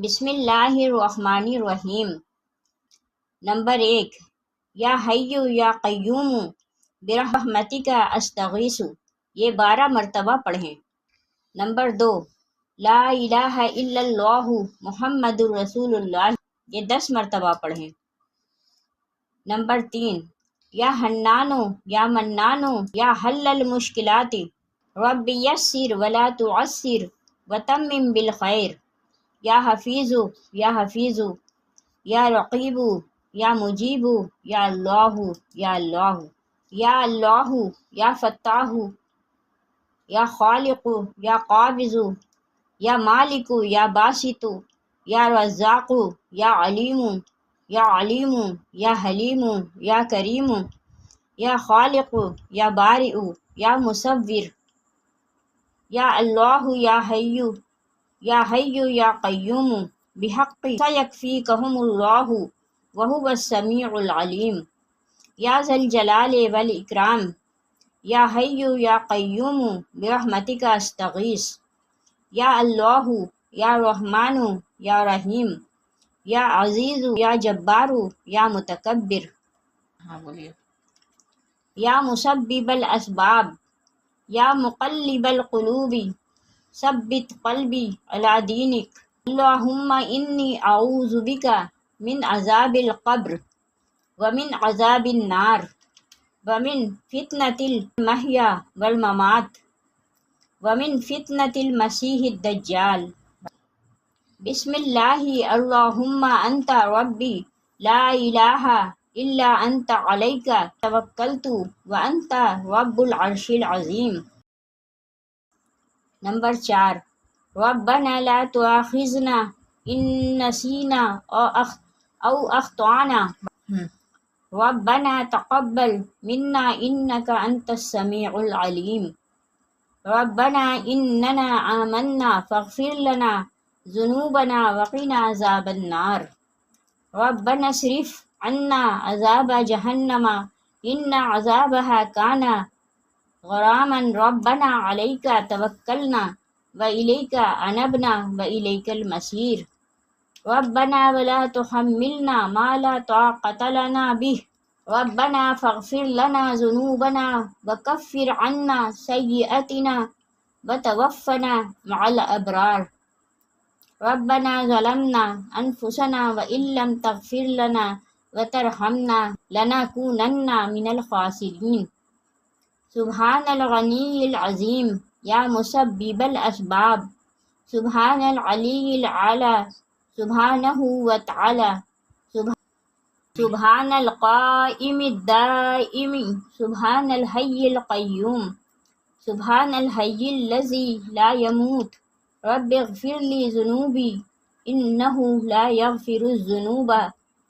بسم اللہ الرحمن الرحیم۔ نمبر 1، یا حیو یا قیوم برحمتک استغیث، یہ 12 مرتبہ پڑھیں۔ نمبر 2، لا الہ الا اللہ محمد الرسول اللہ، یہ 10 مرتبہ پڑھیں۔ نمبر 3، یا حنانو یا منانو یا حل المشکلات رب یسر ولا تعسر وتمم بالخیر، یا حفیظ یا حفیظ یا رقیب یا مجیب یا اللہ یا اللہ یا اللہ یا فتاح یا خالق یا قابض یا مالک یا باسط یا رزاق یا علیم یا علیم یا حلیم یا کریم یا خالق یا بارئ یا مصور یا اللہ یا حی یا قیوم بحق سیکفیکہم اللہ وہو السمیع العلیم، یا ذا الجلال والاکرام، یا حی یا قیوم برحمتک استغیث، یا اللہ یا رحمان یا رحیم، یا عزیز یا جبار یا متکبر، یا مسبب الاسباب، یا مقلب القلوب ثبت قلبی علی دینک، اللہم انی اعوذ بک من عذاب القبر ومن عذاب النار ومن فتنة المحیا والممات ومن فتنة المسیح الدجال۔ بسم اللہ اللہم انت ربی لا الہ الا انت علیک توکلت وانت رب العرش العظیم۔ نمبر 4، ربنا لا تؤاخذنا ان نسینا او اخطأنا ربنا تقبل منا انک انت السمیع العلیم، ربنا اننا آمنا فاغفر لنا ذنوبنا وقنا عذاب النار، ربنا اصرف عنا عذاب جہنم ان عذابها کان غراما، ربنا علیک توکلنا وإلیک انبنا وإلیک المصیر، ربنا ولا تحملنا ما لا طاقة لنا به، ربنا فاغفر لنا ذنوبنا وكفر عنا سیئاتنا وتوفنا مع الأبرار، ربنا ظلمنا أنفسنا وإن لم تغفر لنا وترحمنا لنكونن من الخاسرین۔ سبحان الغنی العظیم یا مسبب الاسباب، سبحان العلی العلی سبحانہ وتعالی، سبحان القائم الدائم، سبحان الحی القیوم، سبحان الحی الذی لا يموت، رب اغفر لی ذنوبی انہ لا یغفر الذنوب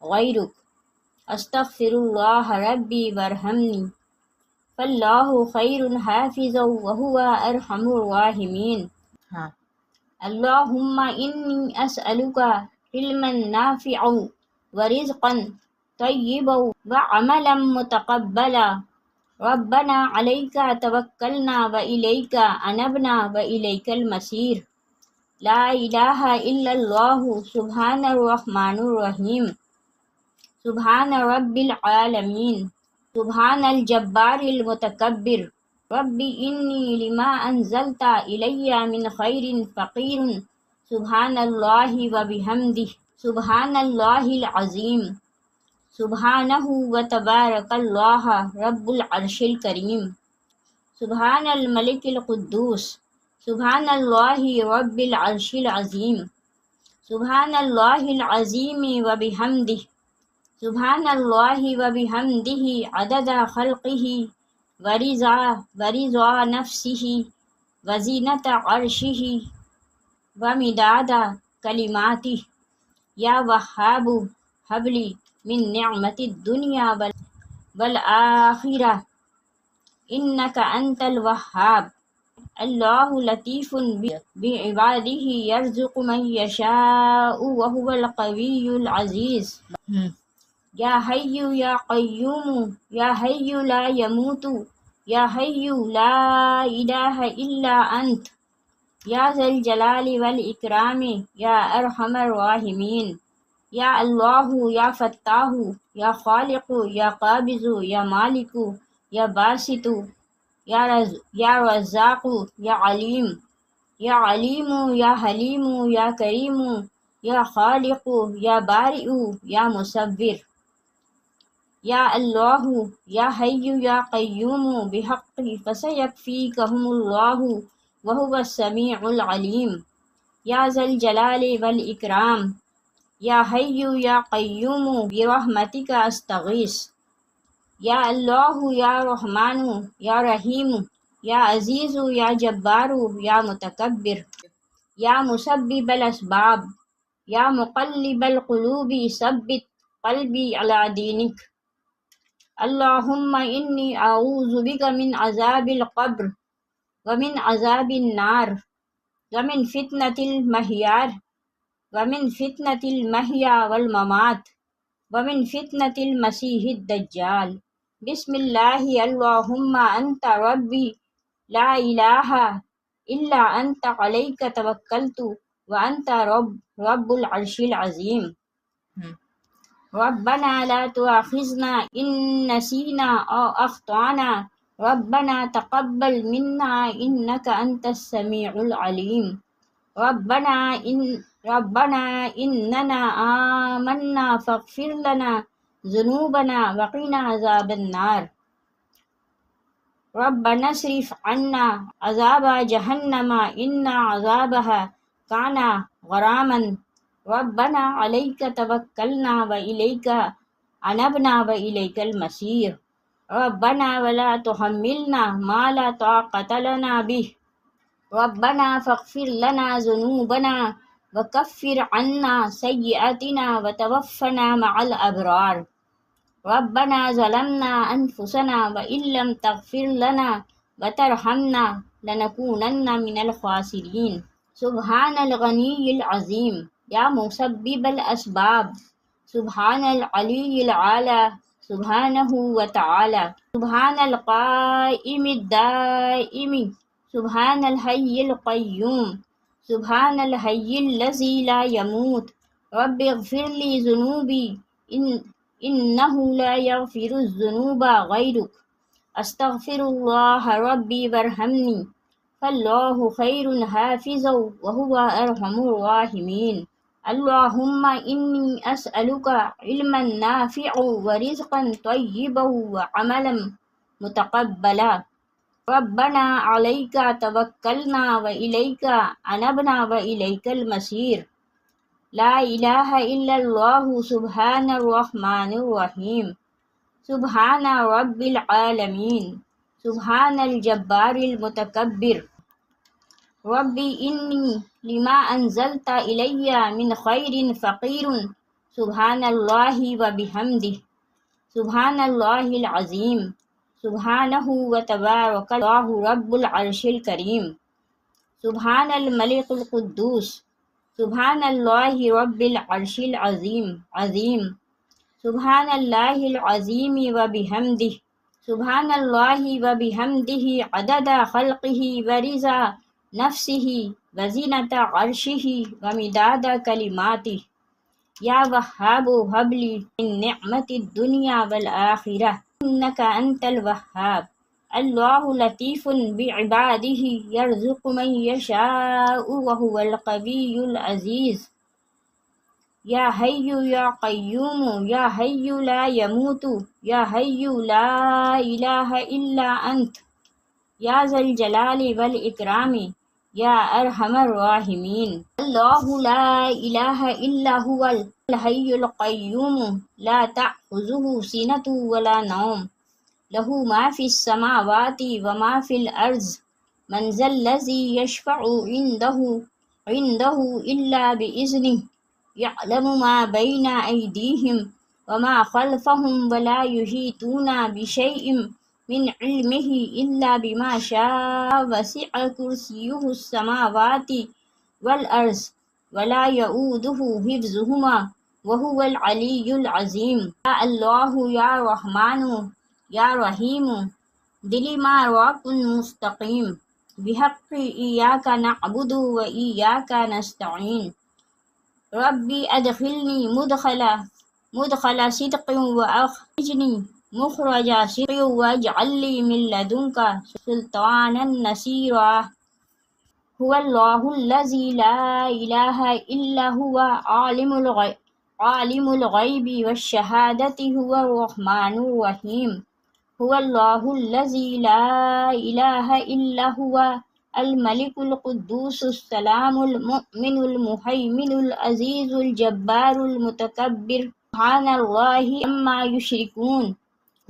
غیرک، استغفر اللہ ربی وارحمنی فاللہ خیر حافظا وہو ارحم الراحمین۔ اللہم انی اسألک علما نافعا ورزقا طیبا وعملا متقبلا، ربنا علیک توکلنا وإلیک انبنا وإلیک المصیر، لا الہ الا اللہ سبحان الرحمن الرحیم، سبحان رب العالمین، سبحان الجبار المتکبر، رب انی لما انزلت الی من خیر فقیر، سبحان اللہ وبحمدہ، سبحان اللہ العظیم، سبحانہ وتبارک اللہ رب العرش الکریم، سبحان الملک القدوس، سبحان اللہ رب العرش العظیم، سبحان اللہ العظیم وبحمدہ، سبحان اللہ وبحمدہ عدد خلقہ ورضا نفسہ وزینۃ عرشہ ومداد کلماتہ، یا وہاب ہب لی من نعمت الدنیا والآخرہ انک انت الوہاب، اللہ لطیف بعبادہ یرزق من یشاء وہو القوی العزیز، یا حی یا قیوم یا حی لا یموت یا حی لا الہ الا انت یا ذا الجلال والاکرام یا ارحم الراحمین۔ یا اللہ یا فتاح یا خالق یا قابض یا مالک یا باسط یا رزاق یا علیم یا حلیم یا کریم یا خالق یا بارئ یا مصور۔ یا اللہ یا حی یا قیوم بحق فسیکفیکہم اللہ وہو السمیع العلیم۔ یا ذا الجلال والاکرام یا حی یا قیوم برحمتک استغیث۔ یا اللہ یا رحمن یا رحیم یا عزیز یا جبار یا متکبر یا مسبب الاسباب یا مقلب القلوب ثبت قلبی علی دینک۔ اللہم انی اعوذ بک من عذاب القبر ومن عذاب النار ومن فتنة المحیا والممات ومن فتنة المسیح الدجال۔ بسم اللہ اللہم انت ربی لا الہ الا انت علیک توکلت وانت رب العرش العظیم۔ ربنا لا تؤاخذنا ان نسینا او اخطأنا ربنا تقبل منا انک انت السمیع العلیم۔ ربنا اننا آمنا فاغفر لنا ذنوبنا وقنا عذاب النار۔ ربنا اصرف عنا عذاب جہنم ان عذابها کان غراما۔ ربنا علیک توکلنا والیک انبنا والیک المصیر۔ ربنا ولا تحملنا ما لا طاقة لنا به۔ ربنا فاغفر لنا ذنوبنا وكفر عنا سيئاتنا وتوفنا مع الأبرار۔ ربنا ظلمنا أنفسنا وإن لم تغفر لنا وترحمنا لنكونن من الخاسرين۔ سبحان الغنی العظیم یا مسبب الاسباب، سبحان العلی العالی سبحانہ وتعالی، سبحان القائم الدائم، سبحان الحی القیوم، سبحان الحی الذی لا يموت۔ رب اغفر لی ذنوبی انہ لا یغفر الذنوب غیرک۔ استغفر اللہ ربی وارحمنی فاللہ خیر حافظا وہو ارحم الراحمین۔ اللہم انی اسألک علما نافعا ورزقا طیبا وعملا متقبلا۔ ربنا علیک توکلنا والیک انبنا والیک المصیر۔ لا الہ الا اللہ سبحان الرحمن الرحیم، سبحان رب العالمین، سبحان الجبار المتکبر۔ ربی انی لما انزلت الی من خیر فقیر، سبحان اللہ وبحمدہ، سبحان اللہ العظیم، سبحانہ وتبارک اللہ رب العرش الکریم۔ سبحان الملک القدوس، سبحان اللہ رب العرش عظیم، سبحان اللہ العظیم وبحمدہ، سبحان اللہ وبحمدہ عدد خلقہ ورضا نفسہ وزینۃ عرشہ ومداد کلماتہ۔ یا وہاب ہب لی من نعمت الدنیا والآخرہ انک انت الوہاب۔ اللہ لطیف بعبادہ یرزق من یشاء وہو القوی العزیز۔ یا حی یا قیوم یا حی لا یموت یا حی لا الہ الا انت یا ذا الجلال والاکرام یا ارحم الراحمین۔ اللہ لا الہ الا هو الحی القیوم لا تأخذہ سنۃ ولا نوم، لہ ما فی السماوات وما فی الارض، من ذا الذی یشفع عنده الا بإذنہ، یعلم ما بین ایدیہم وما خلفہم ولا یحیطون بشیء من علمہ الا بما شاء، وسع کرسیہ السماوات والارض ولا یؤودہ حفظہما وہو العلی العظیم۔ یا اللہ یا رحمن یا رحیم، دلی ما راق مستقیم، بحق إياك نعبد وإياك نستعين ربي أدخلني مدخل صدق وأخرجني مخرج صدق واجعل لي من لدنك سلطانا نصيرا هو الله الذي لا إله إلا هو عالم الغيب والشهادة هو الرحمن الرحيم هو الله الذي لا إله إلا هو الملك القدوس السلام المؤمن المهيمن العزيز الجبار المتكبر سبحان الله عما يشركون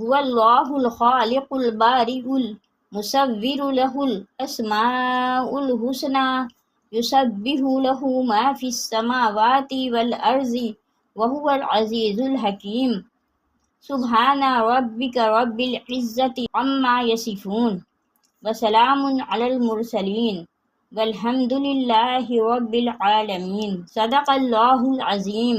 هو الله الخالق البارئ المصور له الأسماء الحسنى يسبح له ما في السماوات والأرض وهو العزيز الحكيم سبحان ربك رب العزة عما يصفون وسلام على المرسلين والحمد لله رب العالمين صدق الله العظيم